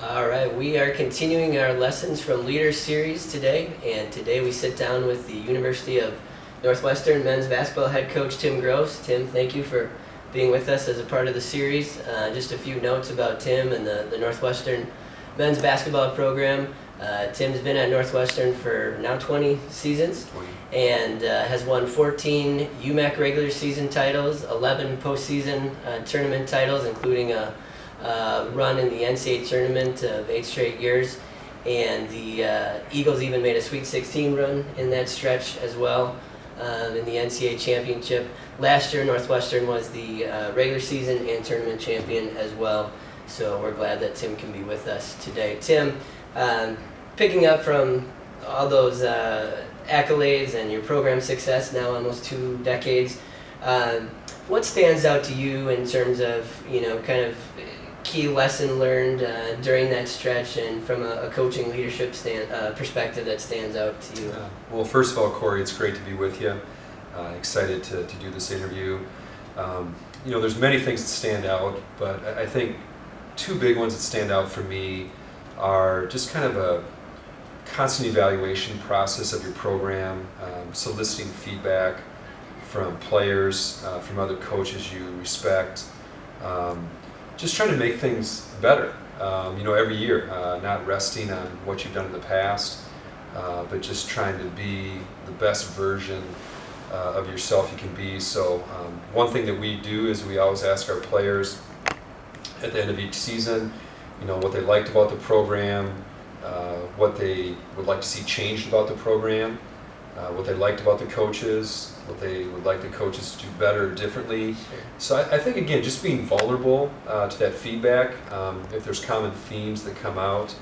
All right, we are continuing our Lessons from Leaders series today, and today we sit down with the University of Northwestern men's basketball head coach Tim Grosz. Tim, thank you for being with us as a part of the series. Just a few notes about Tim and the Northwestern men's basketball program. Tim's been at Northwestern for now 20 seasons and has won 14 UMAC regular season titles, 11 postseason tournament titles, including a run in the NCAA tournament of 8 straight years, and the Eagles even made a Sweet 16 run in that stretch as well in the NCAA championship. Last year, Northwestern was the regular season and tournament champion as well, so we're glad that Tim can be with us today. Tim, picking up from all those accolades and your program success, now almost 2 decades, what stands out to you in terms of, kind of key lesson learned during that stretch, and from a coaching leadership perspective that stands out to you? Well, first of all, Corey, it's great to be with you. Excited to do this interview. There's many things that stand out, but I think 2 big ones that stand out for me are just kind of a constant evaluation process of your program, soliciting feedback from players, from other coaches you respect, just trying to make things better, every year, not resting on what you've done in the past, but just trying to be the best version of yourself you can be. So one thing that we do is we always ask our players at the end of each season, what they liked about the program, what they would like to see changed about the program, what they liked about the coaches, what they would like the coaches to do better, differently. Sure. So I think, again, just being vulnerable to that feedback. If there's common themes that come out,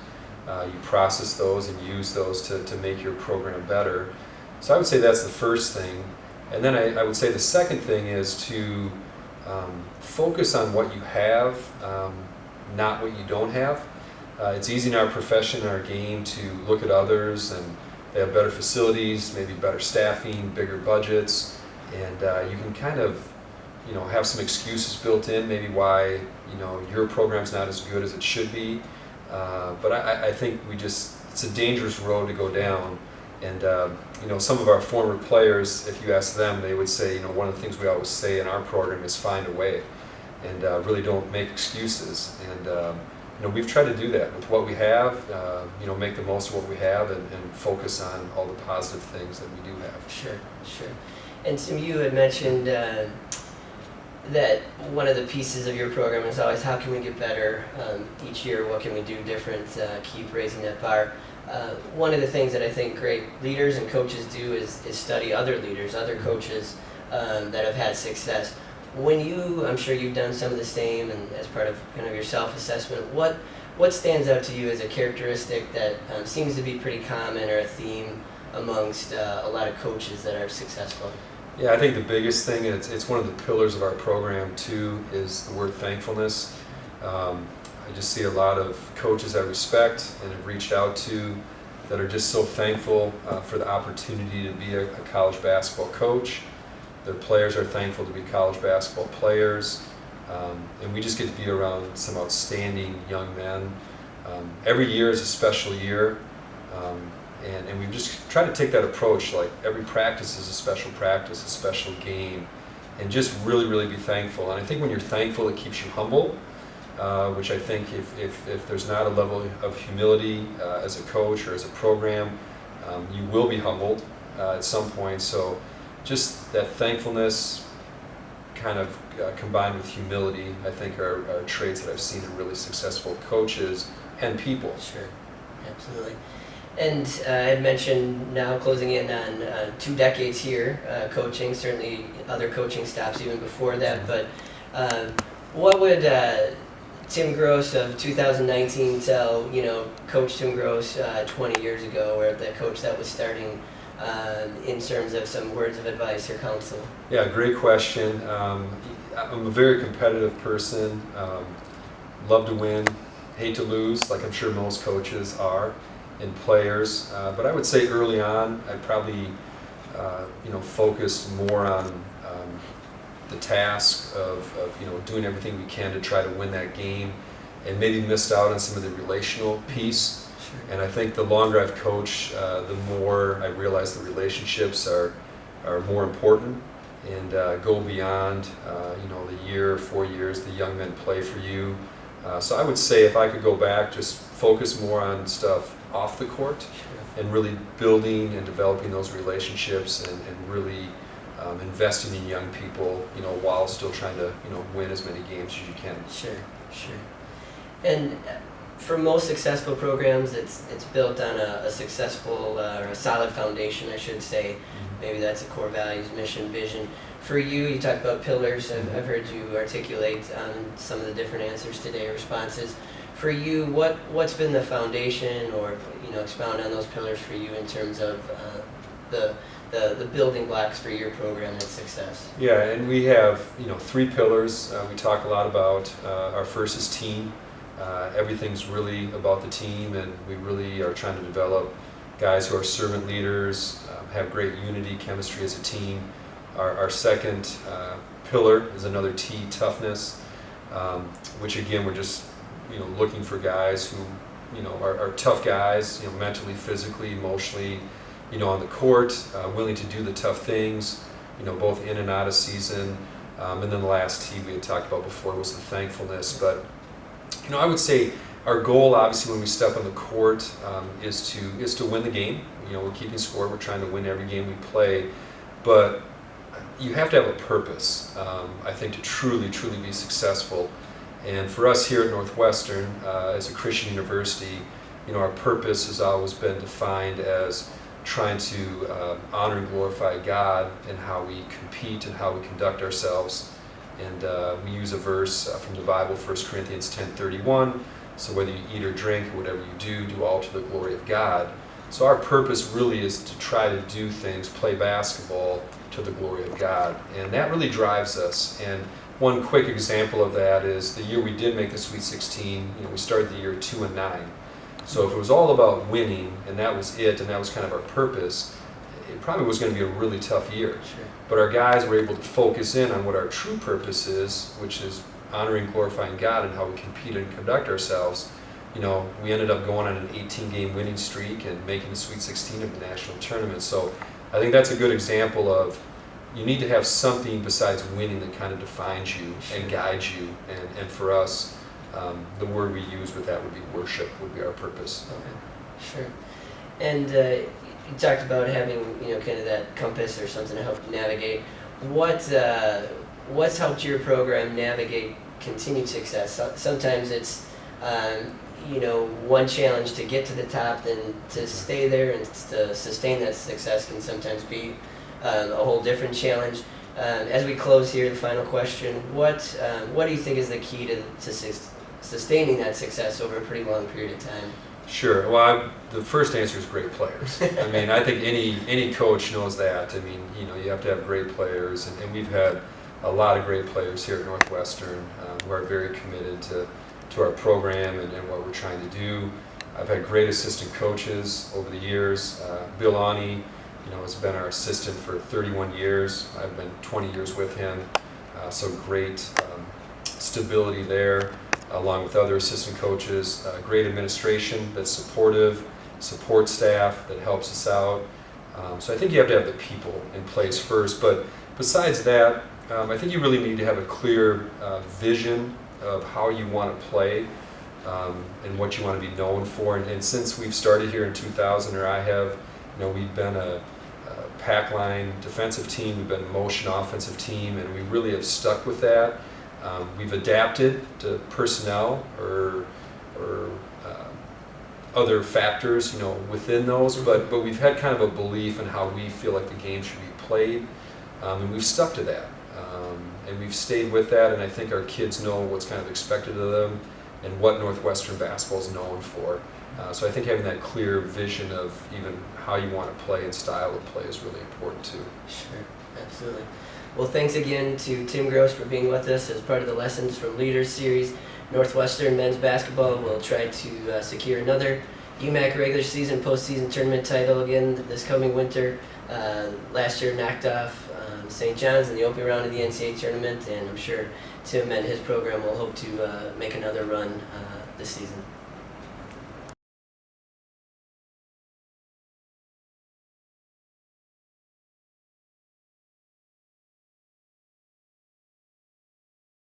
you process those and use those to make your program better. So I would say that's the first thing. And then I would say the second thing is to focus on what you have, not what you don't have. It's easy in our profession, in our game, to look at others and they have better facilities, maybe better staffing, bigger budgets, and you can kind of, have some excuses built in, maybe why, your program's not as good as it should be. But I think it's a dangerous road to go down. And, some of our former players, if you ask them, they would say, one of the things we always say in our program is find a way, and really don't make excuses. And, we've tried to do that with what we have, make the most of what we have and focus on all the positive things that we do have. Sure. And Tim, you had mentioned that one of the pieces of your program is always how can we get better each year, what can we do different, keep raising that bar. One of the things that I think great leaders and coaches do is study other leaders, other coaches that have had success. I'm sure you've done some of the same, and as part of kind of your self-assessment, what stands out to you as a characteristic that seems to be pretty common or a theme amongst a lot of coaches that are successful? Yeah, I think the biggest thing, and it's one of the pillars of our program too, is the word thankfulness. I just see a lot of coaches I respect and have reached out to that are just so thankful for the opportunity to be a college basketball coach. Their players are thankful to be college basketball players, and we just get to be around some outstanding young men. Every year is a special year, and we just try to take that approach, like every practice is a special practice, a special game, and just really, really be thankful. And I think when you're thankful, it keeps you humble, which I think if there's not a level of humility as a coach or as a program, you will be humbled at some point. So just that thankfulness kind of combined with humility, I think are traits that I've seen in really successful coaches and people. Sure, absolutely. And I had mentioned now closing in on 2 decades here coaching, certainly other coaching stops even before that, but what would Tim Grosz of 2019 tell, Coach Tim Grosz 20 years ago, or the coach that was starting, in terms of some words of advice or counsel? Yeah, great question. I'm a very competitive person, love to win, hate to lose, like I'm sure most coaches are, and players. But I would say early on, I probably focused more on the task of doing everything we can to try to win that game, and maybe missed out on some of the relational piece. Sure. And I think the longer I've coached, the more I realize the relationships are more important and go beyond the year, 4 years the young men play for you. So I would say if I could go back, just focus more on stuff off the court. Sure. And really building and developing those relationships and really investing in young people, while still trying to, win as many games as you can. Sure. And for most successful programs, it's built on a successful or a solid foundation, I should say. Mm-hmm. Maybe that's a core values, mission, vision. For you talk about pillars. I've heard you articulate on some of the different answers today, responses. For you, what's been the foundation, or expound on those pillars for you in terms of the building blocks for your program and success? Yeah, and we have 3 pillars. We talk a lot about. Our first is team. Everything's really about the team, and we really are trying to develop guys who are servant leaders, have great unity, chemistry as a team. Our second pillar is another T, toughness, which again we're just looking for guys who are tough guys, mentally, physically, emotionally, on the court, willing to do the tough things, both in and out of season. And then the last T we had talked about before was the thankfulness. But I would say our goal, obviously, when we step on the court, is to win the game. We're keeping score. We're trying to win every game we play, but you have to have a purpose, I think, to truly be successful. And for us here at Northwestern, as a Christian university, our purpose has always been defined as trying to honor and glorify God in how we compete and how we conduct ourselves. And we use a verse from the Bible, 1 Corinthians 10:31. So whether you eat or drink or whatever you do all to the glory of God. So our purpose really is to try to do things, play basketball to the glory of God. And that really drives us. And one quick example of that is the year we did make the Sweet 16, we started the year 2-9. So if it was all about winning and that was it and that was kind of our purpose, it probably was going to be a really tough year. Sure. But our guys were able to focus in on what our true purpose is, which is honoring and glorifying God and how we compete and conduct ourselves. We ended up going on an 18-game winning streak and making the Sweet 16 of the national tournament. So I think that's a good example of you need to have something besides winning that kind of defines you and guides you. And for us, the word we use with that would be worship, would be our purpose. Okay, sure. And you talked about having kind of that compass or something to help you navigate. What's helped your program navigate continued success? Sometimes it's one challenge to get to the top, then to stay there and to sustain that success can sometimes be a whole different challenge. As we close here, the final question: what do you think is the key to sustaining that success over a pretty long period of time? Sure. Well, the first answer is great players. I mean, I think any coach knows that. I mean, you have to have great players, and we've had a lot of great players here at Northwestern who are very committed to our program and what we're trying to do. I've had great assistant coaches over the years. Bill Ani, has been our assistant for 31 years. I've been 20 years with him. So great stability there, along with other assistant coaches. Great administration that's supportive, support staff that helps us out. So I think you have to have the people in place first. But besides that, I think you really need to have a clear vision of how you want to play and what you want to be known for. And since we've started here in 2000, or I have, we've been a pack line defensive team, we've been a motion offensive team, and we really have stuck with that. We've adapted to personnel or other factors, within those, but we've had kind of a belief in how we feel like the game should be played, and we've stuck to that. And we've stayed with that, and I think our kids know what's kind of expected of them and what Northwestern basketball is known for. So I think having that clear vision of even how you want to play and style of play is really important too. Sure, absolutely. Well, thanks again to Tim Grosz for being with us as part of the Lessons from Leaders series. Northwestern men's basketball will try to secure another UMAC regular season, postseason tournament title again this coming winter. Last year knocked off St. John's in the opening round of the NCAA tournament, and I'm sure Tim and his program will hope to make another run this season.